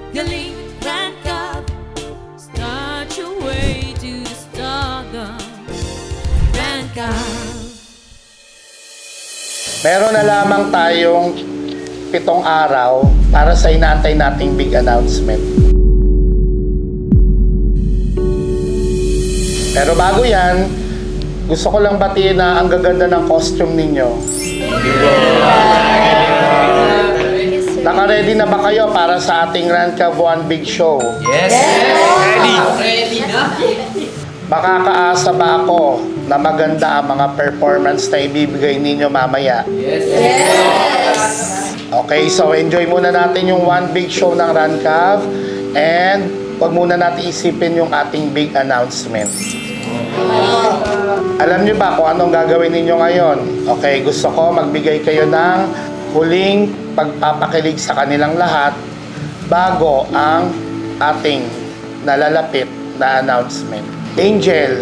Galing Grand Cup, start your way to the stardom. Grand Cup. Meron na lamang tayong 7 araw para sa inaantay nating big announcement. Pero bago yan, gusto ko lang batiin na ang gaganda ng costume ninyo. Naka-ready na ba kayo para sa ating Rancav One Big Show? Yes! Ready! Ready na! Makakaasa ba ako na maganda ang mga performance na ibibigay ninyo mamaya? Yes! Yes! Okay, so enjoy muna natin yung One Big Show ng Rancav and huwag muna natin isipin yung ating big announcement. Alam niyo ba kung anong gagawin ninyo ngayon? Okay, gusto ko magbigay kayo ng huling pagpapakilig sa kanilang lahat bago ang ating nalalapit na announcement. Angel,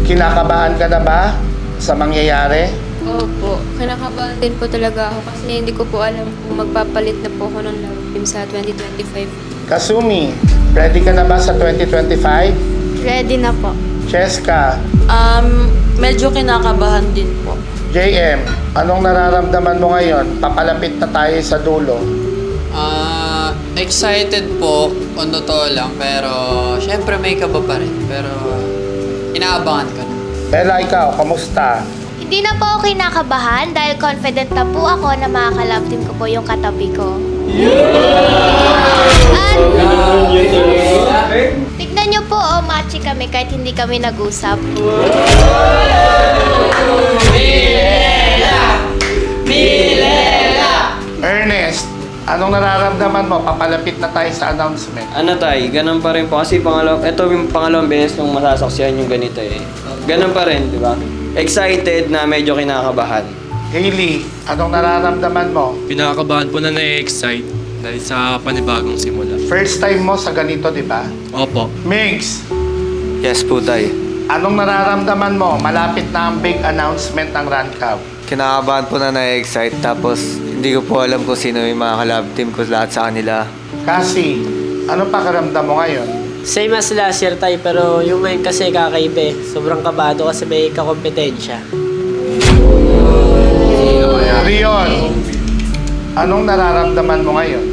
kinakabahan ka na ba sa mangyayari? Opo, kinakabahan din po talaga ako kasi hindi ko po alam kung magpapalit na po ako ng laro team sa 2025. Kasumi, ready ka na ba sa 2025? Ready na po. Cheska? Medyo kinakabahan din po. JM, anong nararamdaman mo ngayon? Papalapit na tayo sa dulo. Excited po, kung totoo lang, pero syempre may kaba pa rin. Pero inaabangan ko na. Bella, ikaw, kamusta? Hindi na po ako kinakabahan dahil confident na po ako na makakalove team ko po yung katabi ko. At tignan nyo po, matchy kami kahit hindi kami nag-usap. Ernest, anong nararamdaman mo? Papalapit na tayo sa announcement. Ano tay, ganun pa rin po. Kasi ito yung pangalawang beses nung masasaksihan yung ganito eh. Ganun pa rin, di ba? Excited na medyo kinakabahan. Hailey, anong nararamdaman mo? Pinakakabahan po na na-excite dahil sa panibagong simula. First time mo sa ganito, di ba? Opo. Migs, Yes po, tay. anong nararamdaman mo? Malapit na ang big announcement ng Rancav. Kinakabahan po na na-excite tapos hindi ko po alam kung sino yung mga kalab team ko lahat sa kanila. Kasi, ano pakiramdam mo ngayon? Same as last year tayo, pero yung ngayon kasi kakaiba. Sobrang kabado kasi may kakompetensya. Rion, anong nararamdaman mo ngayon?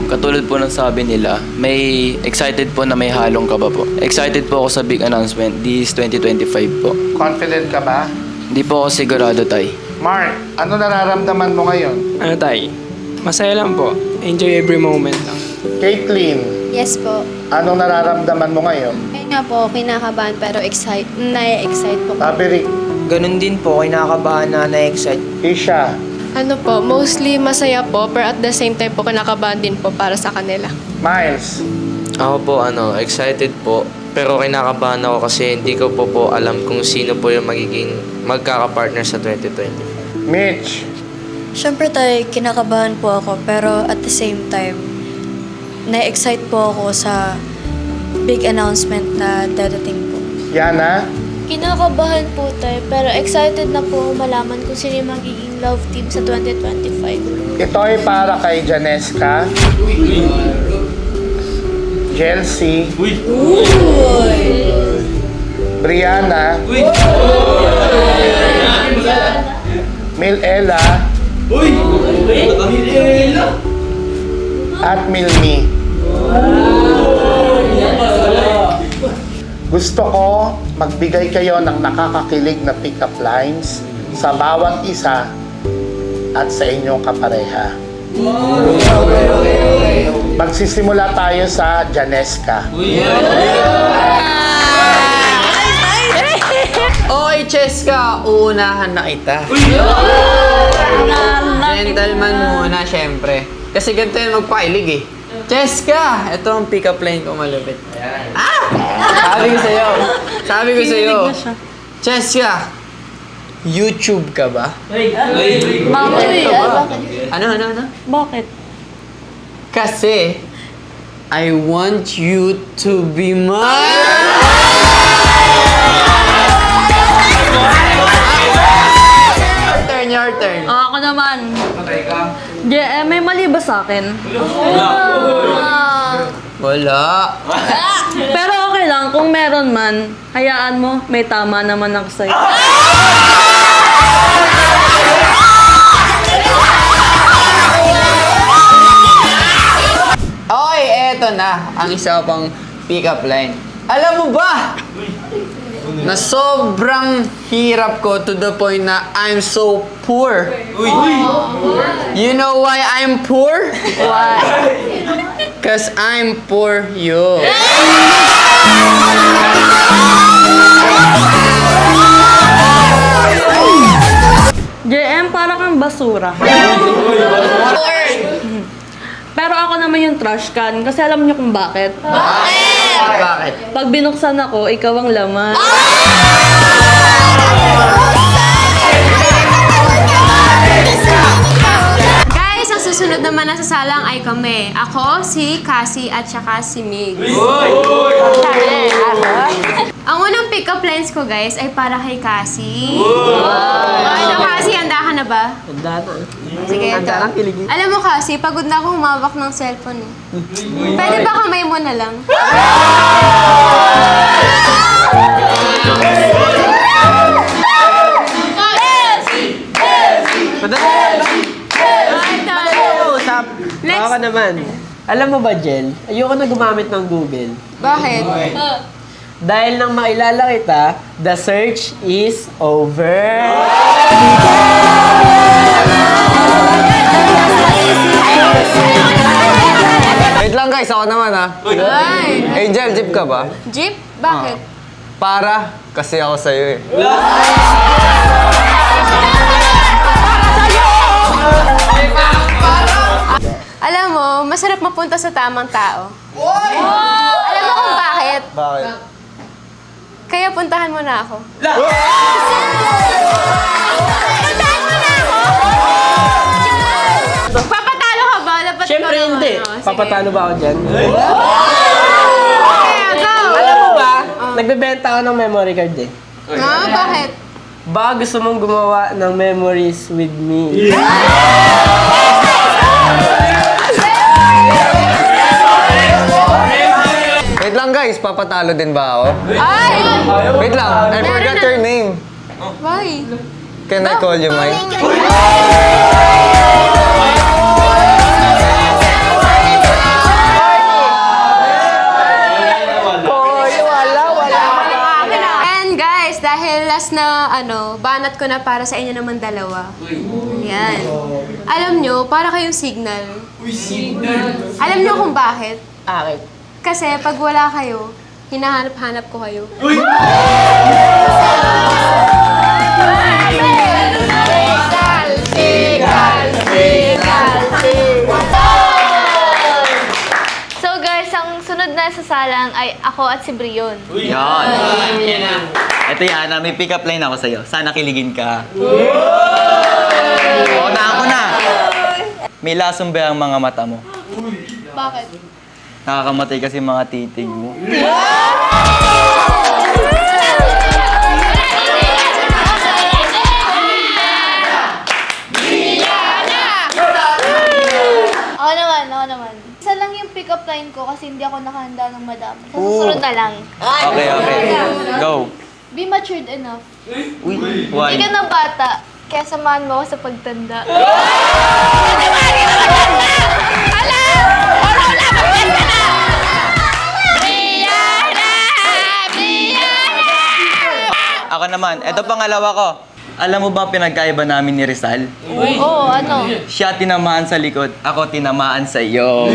Katulad po ng sabi nila, may excited po na may halong kaba po. Excited po ako sa big announcement, this 2025 po. Confident ka ba? Hindi po ako sigurado, tay. Mark, ano nararamdaman mo ngayon? Ano tay? Masaya lang po. Enjoy every moment lang. Caitlyn, Yes po. anong nararamdaman mo ngayon? Kaya nga po, kinakabahan pero na-excite po. Maverick, Ganun din po, kinakabahan na na-excite. Isha, Ano po, mostly masaya po pero at the same time po kinakabahan din po para sa kanila. Miles, Ako po, excited po. Pero kinakabahan ako kasi hindi ko po alam kung sino po yung magiging magkaka-partner sa 2020. Mitch, Siyempre tayo, kinakabahan po ako pero at the same time, na-excite po ako sa big announcement na dadating po. Yana, Kinakabahan po tayo, pero excited na po malaman kung sino yung magiging love team sa 2025. Ito ay para kay Janeska, Chelsea, Brianna, Milella, at Milmi. Gusto ko magbigay kayo ng nakakakilig na pick-up lines sa bawat isa at sa inyong kapareha. Magsisimula tayo sa Janeska. Okay, Cheska, uunahan na kita. Gentleman muna, syempre. Kasi ganito yung magpakilig eh. Cheska, ito ang pick-up line ko malupit. Sabi ko sa'yo. Cheska, YouTube ka ba? Bakit? Ano? Bakit? Kasi, I want you to be mine! Your turn. Ako naman. Yeah, may mali ba sa akin? Wala. Pero okay lang, kung meron man, hayaan mo, may tama naman ako sa'yo. Okay, eto na ang isa pang pick-up line. Alam mo ba na sobrang hirap ko to the point na I'm so poor? You know why I'm poor? Why? Cause I'm poor you. JM, para kang basura. Pero ako naman yung trash can, kasi alam niyo kung bakit? Bakit? Pag binuksan ako, ikaw ang laman. Guys, ang susunod naman na sasalang ay kami. Ako, si Cassie at saka si Mig. Ang unang pick-up lines ko, guys, ay para kay Cassie. Okay na, Cassie, handa ka na ba? Handa na. Sige, ito. Alam mo, Cassie, pagod na akong humawak ng cellphone. Pwede ba kamay mo na lang? Baka naman. Alam mo ba, Jel? Ayoko na gumamit ng Google. Bakit? Dahil nang mailala kita, the search is over. Wait lang guys, ako naman ha. Ay! Angel, jeep ka ba? Jeep? Bakit? Para, kasi ako sa'yo eh. Alam mo, masarap mapunta sa tamang tao. Alam mo kung bakit? Bakit? Kaya puntahan mo na ako. Papatalo ka ba? Dapat Siyempre ikaw hindi. naman, oh. Papatalo ba ako dyan? Okay, go! Alam mo ba, nagbebenta ako ng memory card eh. Bakit? Baka gusto mong gumawa ng memories with me. Wait lang guys, papatalo din ba ako? Ay! Wait lang, I forgot your name. Why? Can I call you Mike? And guys, dahil last na banat ko na para sa inyo naman dalawa. Yan. Alam nyo, para kayong signal. Alam nyo kung bakit? Bakit? Kasi pag wala kayo, hinahanap-hanap ko kayo. So guys, ang sunod na sasalang ay ako at si Brion. Yan. Ito yan, may pick-up line ako sa'yo. Sana kiligin ka. Ako na. May lasong ba ang mga mata mo? Bakit? Nakakamatay kasi mga titig mo. pick-up line ko kasi hindi ako nakahanda ng madami. Sa susunod na lang. Okay. Go. Be matured enough. Why? Hindi ka na bata, kaya samahan mo ako sa pagtanda. Ako naman, eto pangalawa ko. Alam mo ba ang pinagkaiba namin ni Rizal? Oo, ano? Siya tinamaan sa likod, ako tinamaan sa iyo.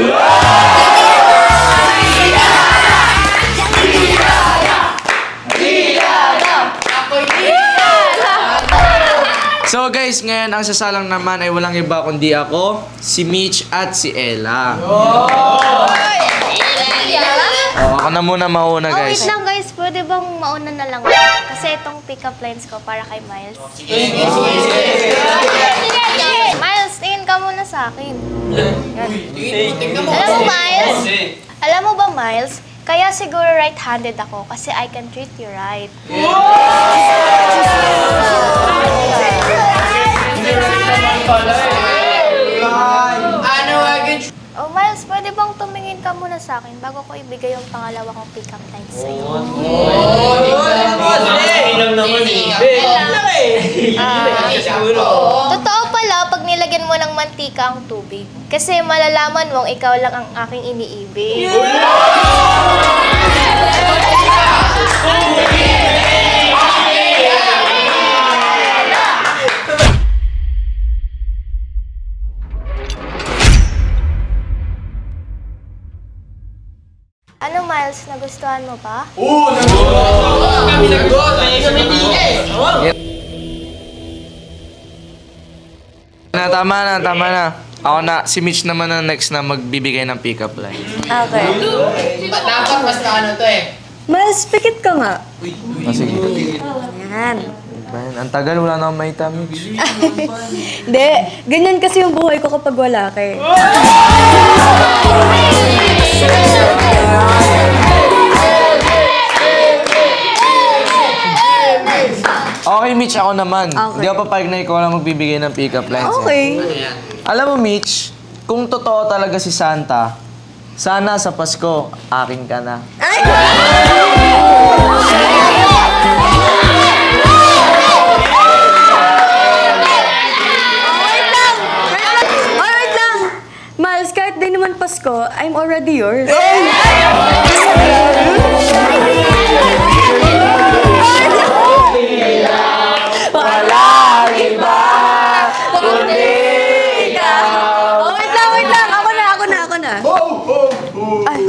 So guys, ngayon ang sasalang naman ay walang iba kundi ako, si Mitch at si Ella. Ako na muna mauna guys. Wait lang guys, pwede bang mauna na lang? Kasi itong pick-up lines ko para kay Miles. Miles, tingin ka muna sa akin. Alam mo ba Miles, kaya siguro right-handed ako kasi I can treat you right. Oh, Miles, pwede bang tumingin ka muna sa akin bago ko ibigay yung pangalawa kong pick-up line sa'yo? Totoo pala pag nilagyan mo ng mantika ang tubig. Kasi malalaman mong ikaw lang ang aking iniibig. Ano, Miles? Nagustuhan mo pa? Oo! Kami nagot! Tama na. Ako na, si Mitch naman ang next na magbibigay ng pick-up line. Okay. Dapat mas ano to eh. Miles, pikit ka nga. Sige. Yan. Ang tagal, wala na akong maita, Mitch. Hindi, ganyan kasi yung buhay ko kapag wala ka eh. Okay, Mitch, ako naman. Okay. Di ako papayag na ikaw lang magbibigay ng pick-up lines. Okay. Alam mo, Mitch, kung totoo talaga si Santa, sana sa Pasko, akin ka na. Wait lang! Miles, kahit di naman Pasko, I'm already yours. Walang iba, kundi ikaw. Wait lang! Ako na! Ay.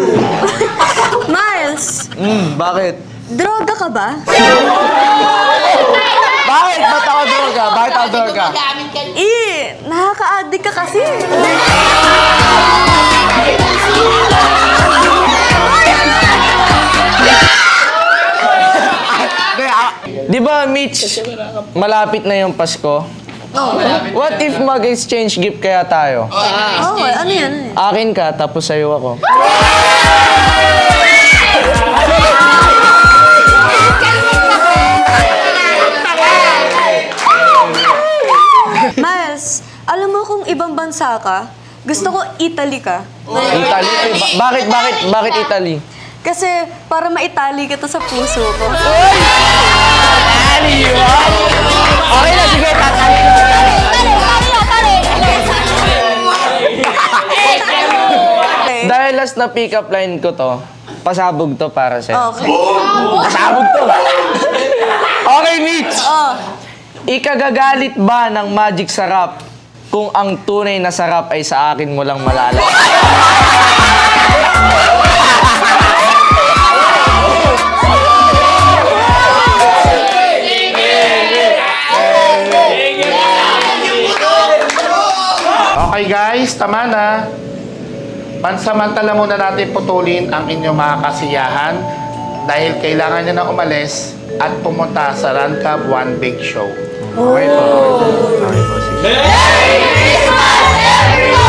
Miles, Bakit? droga ka ba? Bakit? Ba't ako droga? Nakaka-addict ka kasi. Di ba, Mitch, malapit na yung Pasko? What if mag-exchange gift kaya tayo? Ano yan? Akin ka, tapos sa'yo ako. Miles, alam mo kung ibang bansa ka, gusto ko Italy ka. Italy? Bakit Italy? Kasi para ma-Italy kita sa puso ko. Okay na, sige, tatali. Dahil last na pick-up line ko to, pasabog to para sa'yo. Okay. Pasabog to! Okay, Mitch! Ikagagalit ba ng magic sarap kung ang tunay na sarap ay sa akin mo lang malala? Okay guys, tama na. Pansamantala muna natin putulin ang inyong mga kasiyahan dahil kailangan nyo na umalis at pumunta sa Run Club One Big Show. Okay po. Okay po. Sige. Merry Christmas, everyone!